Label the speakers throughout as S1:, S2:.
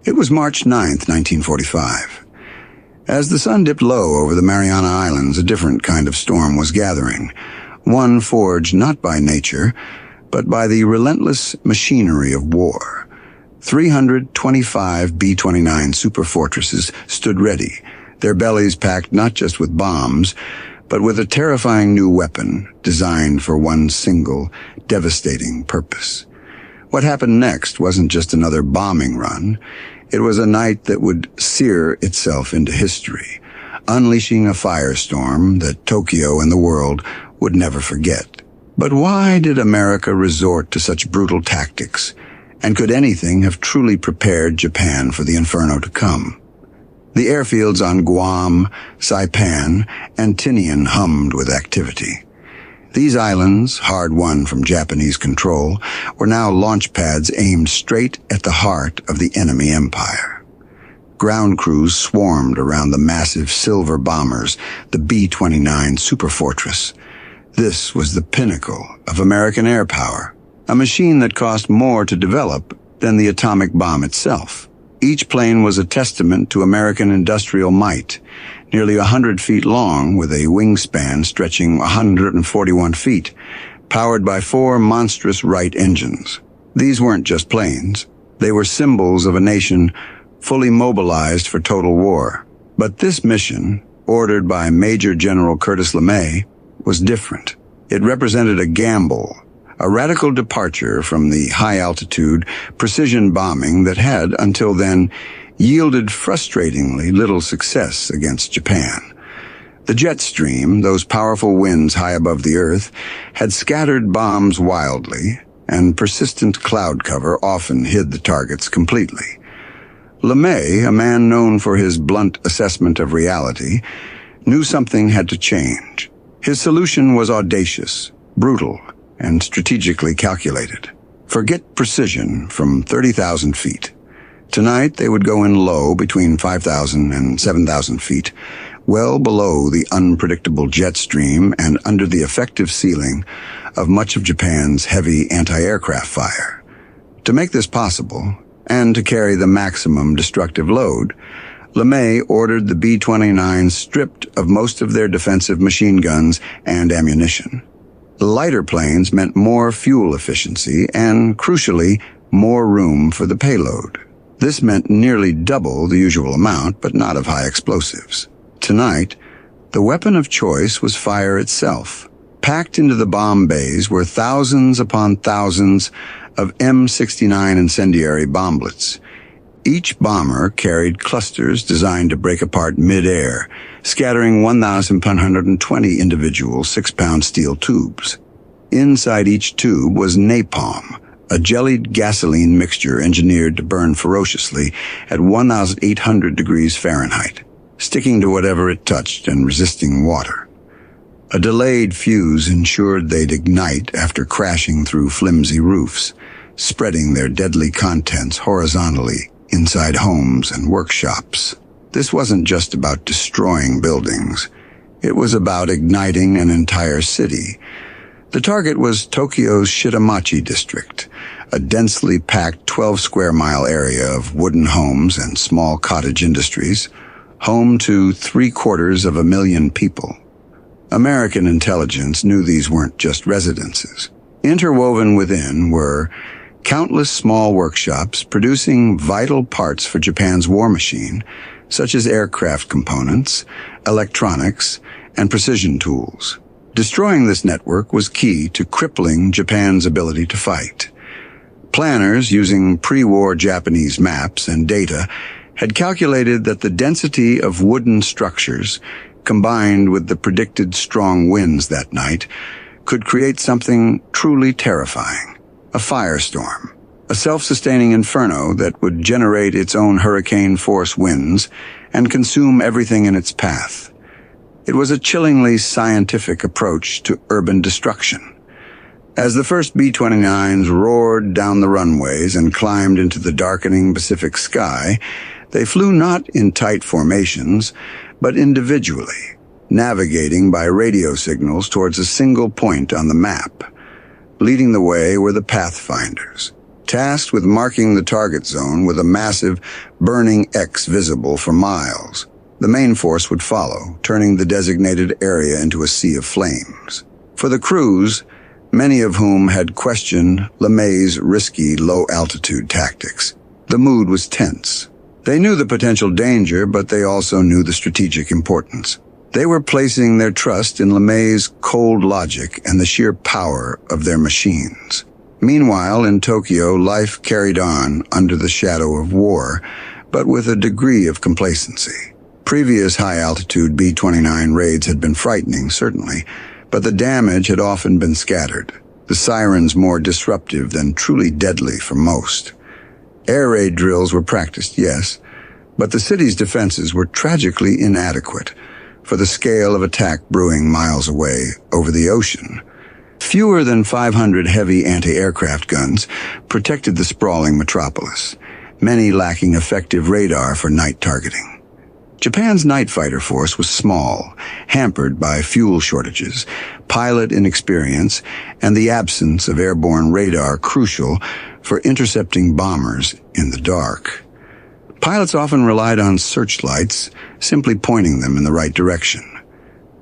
S1: It was March 9th, 1945. As the sun dipped low over the Mariana Islands, a different kind of storm was gathering, one forged not by nature, but by the relentless machinery of war. 325 B-29 Superfortresses stood ready, their bellies packed not just with bombs, but with a terrifying new weapon designed for one single, devastating purpose. What happened next wasn't just another bombing run. It was a night that would sear itself into history, unleashing a firestorm that Tokyo and the world would never forget. But why did America resort to such brutal tactics? And could anything have truly prepared Japan for the inferno to come? The airfields on Guam, Saipan, and Tinian hummed with activity. These islands, hard-won from Japanese control, were now launch pads aimed straight at the heart of the enemy empire. Ground crews swarmed around the massive silver bombers, the B-29 Superfortress. This was the pinnacle of American air power, a machine that cost more to develop than the atomic bomb itself. Each plane was a testament to American industrial might, nearly 100 feet long with a wingspan stretching 141 feet, powered by 4 monstrous Wright engines. These weren't just planes. They were symbols of a nation fully mobilized for total war. But this mission, ordered by Major General Curtis LeMay, was different. It represented a gamble, a radical departure from the high-altitude, precision bombing that had, until then, yielded frustratingly little success against Japan. The jet stream, those powerful winds high above the earth, had scattered bombs wildly, and persistent cloud cover often hid the targets completely. LeMay, a man known for his blunt assessment of reality, knew something had to change. His solution was audacious, brutal, and strategically calculated. Forget precision from 30,000 feet. Tonight, they would go in low between 5,000 and 7,000 feet, well below the unpredictable jet stream and under the effective ceiling of much of Japan's heavy anti-aircraft fire. To make this possible, and to carry the maximum destructive load, LeMay ordered the B-29 stripped of most of their defensive machine guns and ammunition. Lighter planes meant more fuel efficiency and, crucially, more room for the payload. This meant nearly double the usual amount, but not of high explosives. Tonight, the weapon of choice was fire itself. Packed into the bomb bays were thousands upon thousands of M69 incendiary bomblets. Each bomber carried clusters designed to break apart mid-air, scattering 1,120 individual 6-pound steel tubes. Inside each tube was napalm, a jellied gasoline mixture engineered to burn ferociously at 1,800 degrees Fahrenheit, sticking to whatever it touched and resisting water. A delayed fuse ensured they'd ignite after crashing through flimsy roofs, spreading their deadly contents horizontally inside homes and workshops. This wasn't just about destroying buildings. It was about igniting an entire city. The target was Tokyo's Shitamachi district, a densely packed 12-square-mile area of wooden homes and small cottage industries, home to 750,000 people. American intelligence knew these weren't just residences. Interwoven within were countless small workshops producing vital parts for Japan's war machine, such as aircraft components, electronics, and precision tools. Destroying this network was key to crippling Japan's ability to fight. Planners, using pre-war Japanese maps and data, had calculated that the density of wooden structures, combined with the predicted strong winds that night, could create something truly terrifying. A firestorm, a self-sustaining inferno that would generate its own hurricane-force winds and consume everything in its path. It was a chillingly scientific approach to urban destruction. As the first B-29s roared down the runways and climbed into the darkening Pacific sky, they flew not in tight formations, but individually, navigating by radio signals towards a single point on the map. Leading the way were the pathfinders, tasked with marking the target zone with a massive, burning X visible for miles. The main force would follow, turning the designated area into a sea of flames. For the crews, many of whom had questioned LeMay's risky low-altitude tactics, the mood was tense. They knew the potential danger, but they also knew the strategic importance. They were placing their trust in LeMay's cold logic and the sheer power of their machines. Meanwhile, in Tokyo, life carried on under the shadow of war, but with a degree of complacency. Previous high-altitude B-29 raids had been frightening, certainly, but the damage had often been scattered, the sirens more disruptive than truly deadly for most. Air raid drills were practiced, yes, but the city's defenses were tragically inadequate for the scale of attack brewing miles away over the ocean. Fewer than 500 heavy anti-aircraft guns protected the sprawling metropolis, many lacking effective radar for night targeting. Japan's night fighter force was small, hampered by fuel shortages, pilot inexperience, and the absence of airborne radar crucial for intercepting bombers in the dark. Pilots often relied on searchlights, simply pointing them in the right direction.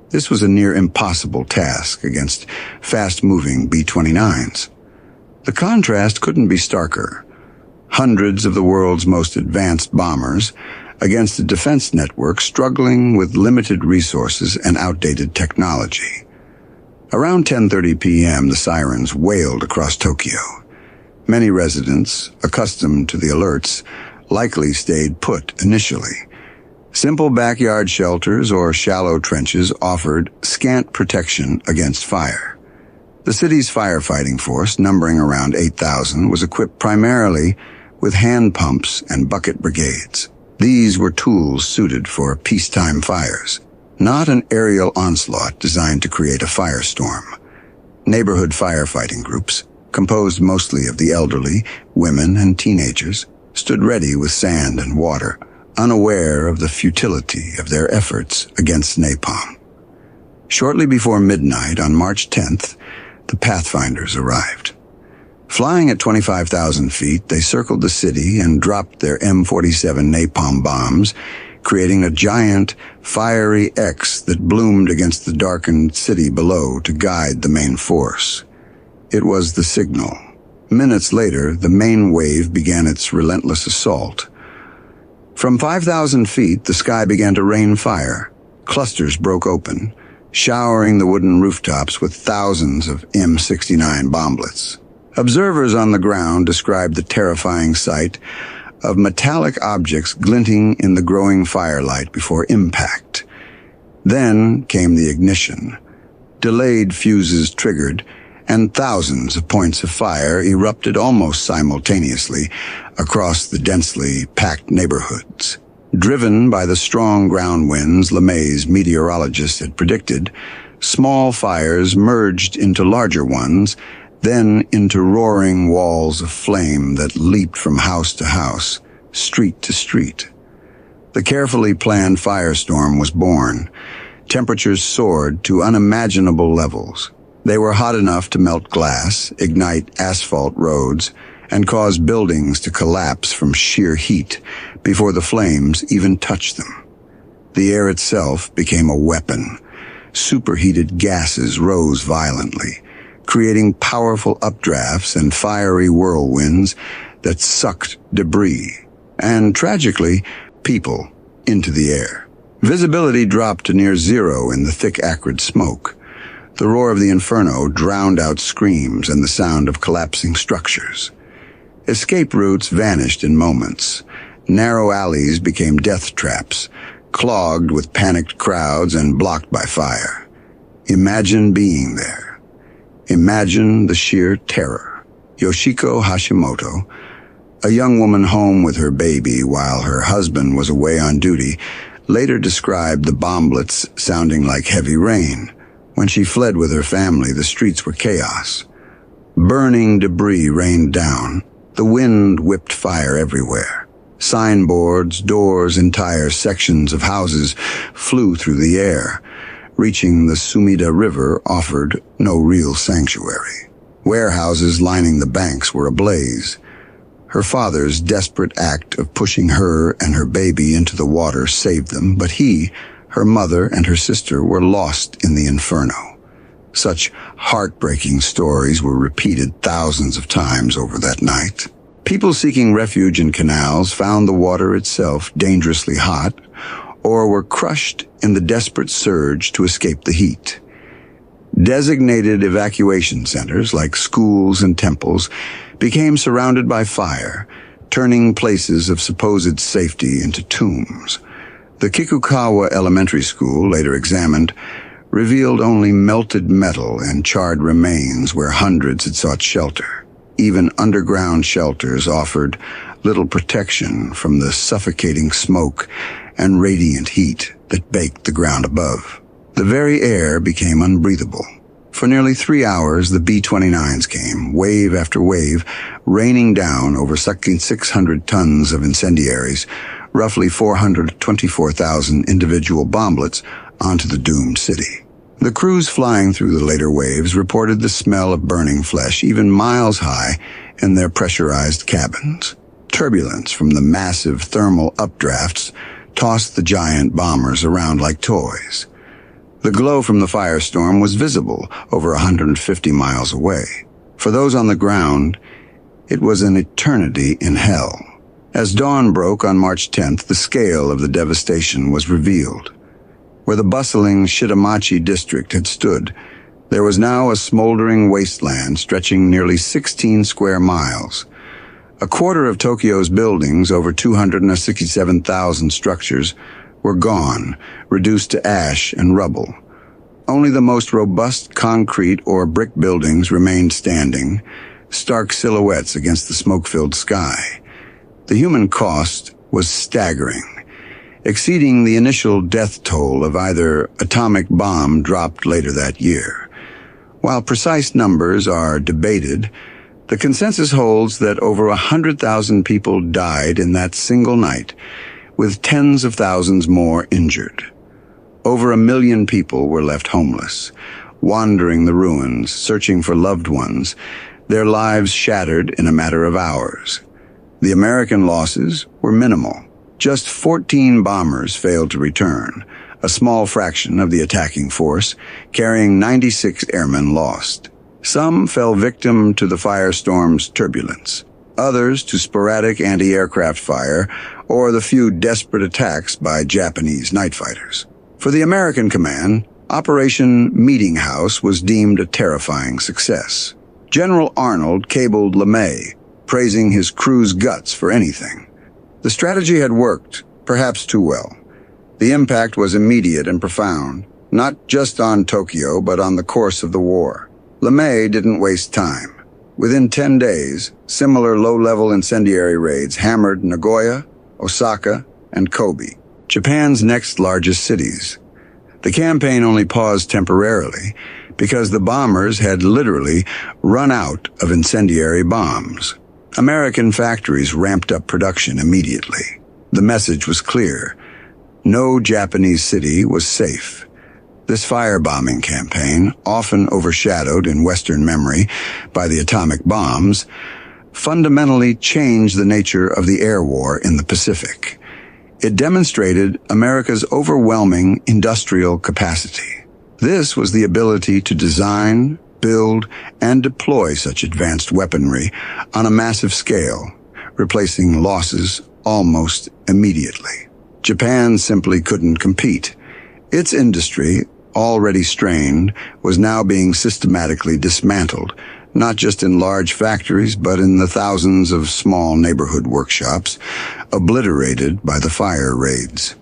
S1: This was a near impossible task against fast-moving B-29s. The contrast couldn't be starker. Hundreds of the world's most advanced bombers against a defense network struggling with limited resources and outdated technology. Around 10:30 p.m., the sirens wailed across Tokyo. Many residents, accustomed to the alerts, likely stayed put initially. Simple backyard shelters or shallow trenches offered scant protection against fire. The city's firefighting force, numbering around 8,000, was equipped primarily with hand pumps and bucket brigades. These were tools suited for peacetime fires, not an aerial onslaught designed to create a firestorm. Neighborhood firefighting groups, composed mostly of the elderly, women, and teenagers, stood ready with sand and water, unaware of the futility of their efforts against napalm. Shortly before midnight on March 10th, the Pathfinders arrived. Flying at 25,000 feet, they circled the city and dropped their M47 napalm bombs, creating a giant, fiery X that bloomed against the darkened city below to guide the main force. It was the signal. Minutes later, the main wave began its relentless assault. From 5,000 feet, the sky began to rain fire. Clusters broke open, showering the wooden rooftops with thousands of M69 bomblets. Observers on the ground described the terrifying sight of metallic objects glinting in the growing firelight before impact. Then came the ignition. Delayed fuses triggered, and thousands of points of fire erupted almost simultaneously across the densely packed neighborhoods. Driven by the strong ground winds LeMay's meteorologists had predicted, small fires merged into larger ones, then into roaring walls of flame that leaped from house to house, street to street. The carefully planned firestorm was born. Temperatures soared to unimaginable levels. They were hot enough to melt glass, ignite asphalt roads, and cause buildings to collapse from sheer heat before the flames even touched them. The air itself became a weapon. Superheated gases rose violently, creating powerful updrafts and fiery whirlwinds that sucked debris and, tragically, people into the air. Visibility dropped to near zero in the thick, acrid smoke. The roar of the inferno drowned out screams and the sound of collapsing structures. Escape routes vanished in moments. Narrow alleys became death traps, clogged with panicked crowds and blocked by fire. Imagine being there. Imagine the sheer terror. Yoshiko Hashimoto, a young woman home with her baby while her husband was away on duty, later described the bomblets sounding like heavy rain. When she fled with her family, the streets were chaos. Burning debris rained down. The wind whipped fire everywhere. Signboards, doors, entire sections of houses flew through the air. Reaching the Sumida River offered no real sanctuary. Warehouses lining the banks were ablaze. Her father's desperate act of pushing her and her baby into the water saved them, but he, her mother, and her sister were lost in the inferno. Such heartbreaking stories were repeated thousands of times over that night. People seeking refuge in canals found the water itself dangerously hot, or were crushed in the desperate surge to escape the heat. Designated evacuation centers, like schools and temples, became surrounded by fire, turning places of supposed safety into tombs. The Kikukawa Elementary School, later examined, revealed only melted metal and charred remains where hundreds had sought shelter. Even underground shelters offered little protection from the suffocating smoke and radiant heat that baked the ground above. The very air became unbreathable. For nearly 3 hours, the B-29s came, wave after wave, raining down over 600 tons of incendiaries, roughly 424,000 individual bomblets, onto the doomed city. The crews flying through the later waves reported the smell of burning flesh even miles high in their pressurized cabins. Turbulence from the massive thermal updrafts tossed the giant bombers around like toys. The glow from the firestorm was visible over 150 miles away. For those on the ground, it was an eternity in hell. As dawn broke on March 10th, the scale of the devastation was revealed. Where the bustling Shitamachi district had stood, there was now a smoldering wasteland stretching nearly 16 square miles. A quarter of Tokyo's buildings, over 267,000 structures, were gone, reduced to ash and rubble. Only the most robust concrete or brick buildings remained standing, stark silhouettes against the smoke-filled sky. The human cost was staggering, exceeding the initial death toll of either atomic bomb dropped later that year. While precise numbers are debated, the consensus holds that over 100,000 people died in that single night, with tens of thousands more injured. Over 1 million people were left homeless, wandering the ruins, searching for loved ones, their lives shattered in a matter of hours. The American losses were minimal. Just 14 bombers failed to return, a small fraction of the attacking force, carrying 96 airmen lost. Some fell victim to the firestorm's turbulence, others to sporadic anti-aircraft fire or the few desperate attacks by Japanese night fighters. For the American command, Operation Meetinghouse was deemed a terrifying success. General Arnold cabled LeMay, praising his crew's guts for anything. The strategy had worked, perhaps too well. The impact was immediate and profound, not just on Tokyo, but on the course of the war. LeMay didn't waste time. Within 10 days, similar low-level incendiary raids hammered Nagoya, Osaka, and Kobe, Japan's next largest cities. The campaign only paused temporarily because the bombers had literally run out of incendiary bombs. American factories ramped up production immediately. The message was clear. No Japanese city was safe. This firebombing campaign, often overshadowed in Western memory by the atomic bombs, fundamentally changed the nature of the air war in the Pacific. It demonstrated America's overwhelming industrial capacity. This was the ability to design, build, and deploy such advanced weaponry on a massive scale, replacing losses almost immediately. Japan simply couldn't compete. Its industry, already strained, was now being systematically dismantled, not just in large factories, but in the thousands of small neighborhood workshops, obliterated by the fire raids.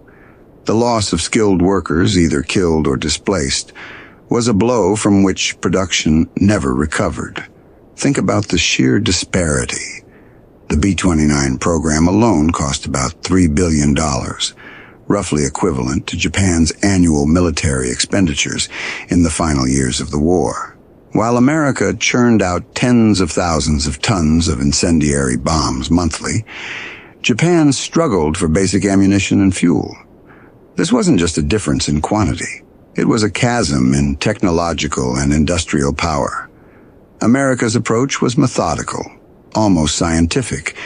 S1: The loss of skilled workers, either killed or displaced, was a blow from which production never recovered. Think about the sheer disparity. The B-29 program alone cost about $3 billion, roughly equivalent to Japan's annual military expenditures in the final years of the war. While America churned out tens of thousands of tons of incendiary bombs monthly, Japan struggled for basic ammunition and fuel. This wasn't just a difference in quantity. It was a chasm in technological and industrial power. America's approach was methodical, almost scientific,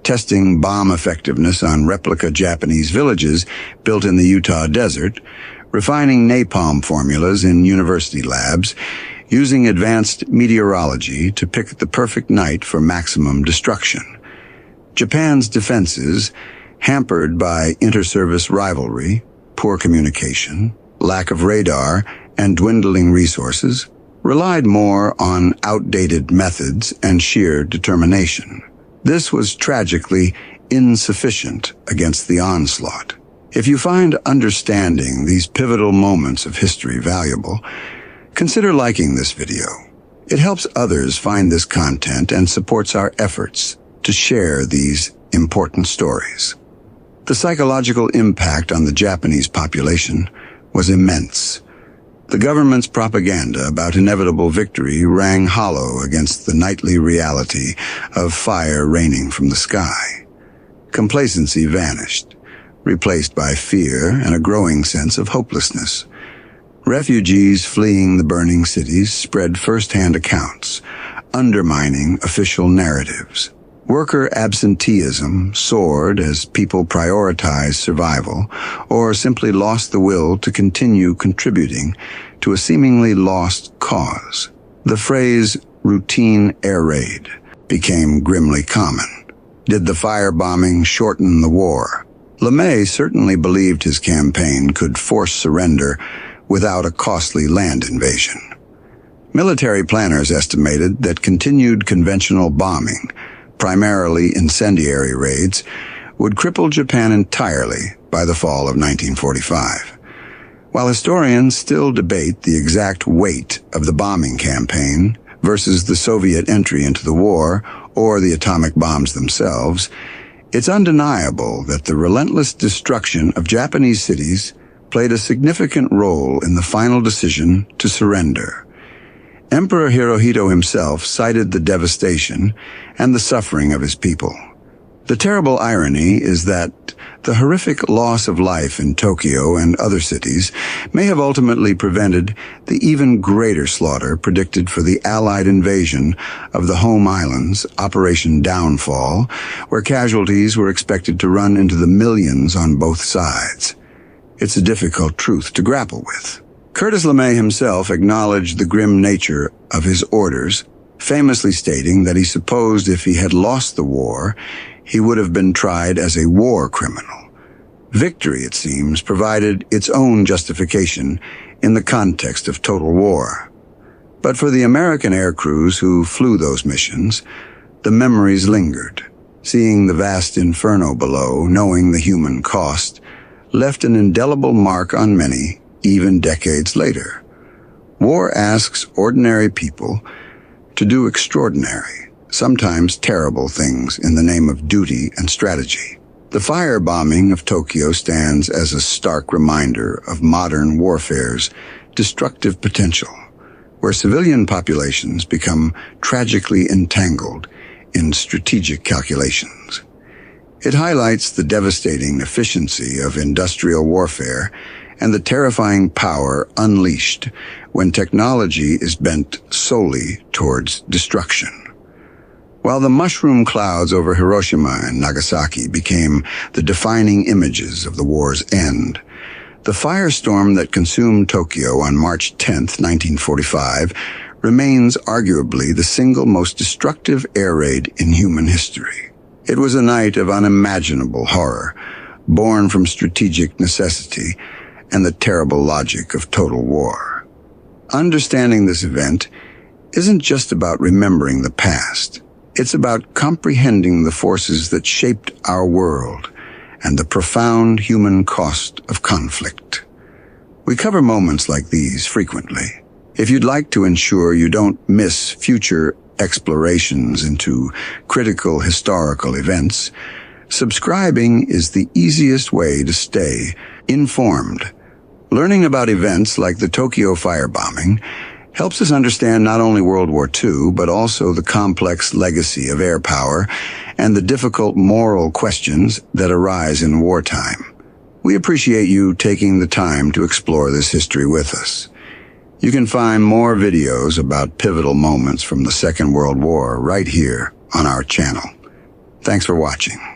S1: testing bomb effectiveness on replica Japanese villages built in the Utah desert, refining napalm formulas in university labs, using advanced meteorology to pick the perfect night for maximum destruction. Japan's defenses, hampered by inter-service rivalry, poor communication, lack of radar, and dwindling resources, relied more on outdated methods and sheer determination. This was tragically insufficient against the onslaught. If you find understanding these pivotal moments of history valuable, consider liking this video. It helps others find this content and supports our efforts to share these important stories. The psychological impact on the Japanese population was immense. The government's propaganda about inevitable victory rang hollow against the nightly reality of fire raining from the sky. Complacency vanished, replaced by fear and a growing sense of hopelessness. Refugees fleeing the burning cities spread first-hand accounts, undermining official narratives. Worker absenteeism soared as people prioritized survival or simply lost the will to continue contributing to a seemingly lost cause. The phrase routine air raid became grimly common. Did the firebombing shorten the war? LeMay certainly believed his campaign could force surrender without a costly land invasion. Military planners estimated that continued conventional bombing, primarily incendiary raids, would cripple Japan entirely by the fall of 1945. While historians still debate the exact weight of the bombing campaign versus the Soviet entry into the war or the atomic bombs themselves, it's undeniable that the relentless destruction of Japanese cities played a significant role in the final decision to surrender. Emperor Hirohito himself cited the devastation and the suffering of his people. The terrible irony is that the horrific loss of life in Tokyo and other cities may have ultimately prevented the even greater slaughter predicted for the Allied invasion of the home islands, Operation Downfall, where casualties were expected to run into the millions on both sides. It's a difficult truth to grapple with. Curtis LeMay himself acknowledged the grim nature of his orders, famously stating that he supposed if he had lost the war, he would have been tried as a war criminal. Victory, it seems, provided its own justification in the context of total war. But for the American air crews who flew those missions, the memories lingered. Seeing the vast inferno below, knowing the human cost, left an indelible mark on many, even decades later. War asks ordinary people to do extraordinary, sometimes terrible things in the name of duty and strategy. The firebombing of Tokyo stands as a stark reminder of modern warfare's destructive potential, where civilian populations become tragically entangled in strategic calculations. It highlights the devastating efficiency of industrial warfare and the terrifying power unleashed when technology is bent solely towards destruction. While the mushroom clouds over Hiroshima and Nagasaki became the defining images of the war's end, the firestorm that consumed Tokyo on March 10, 1945, remains arguably the single most destructive air raid in human history. It was a night of unimaginable horror, born from strategic necessity and the terrible logic of total war. Understanding this event isn't just about remembering the past. It's about comprehending the forces that shaped our world and the profound human cost of conflict. We cover moments like these frequently. If you'd like to ensure you don't miss future explorations into critical historical events, subscribing is the easiest way to stay informed. Learning about events like the Tokyo firebombing helps us understand not only World War II, but also the complex legacy of air power and the difficult moral questions that arise in wartime. We appreciate you taking the time to explore this history with us. You can find more videos about pivotal moments from the Second World War right here on our channel. Thanks for watching.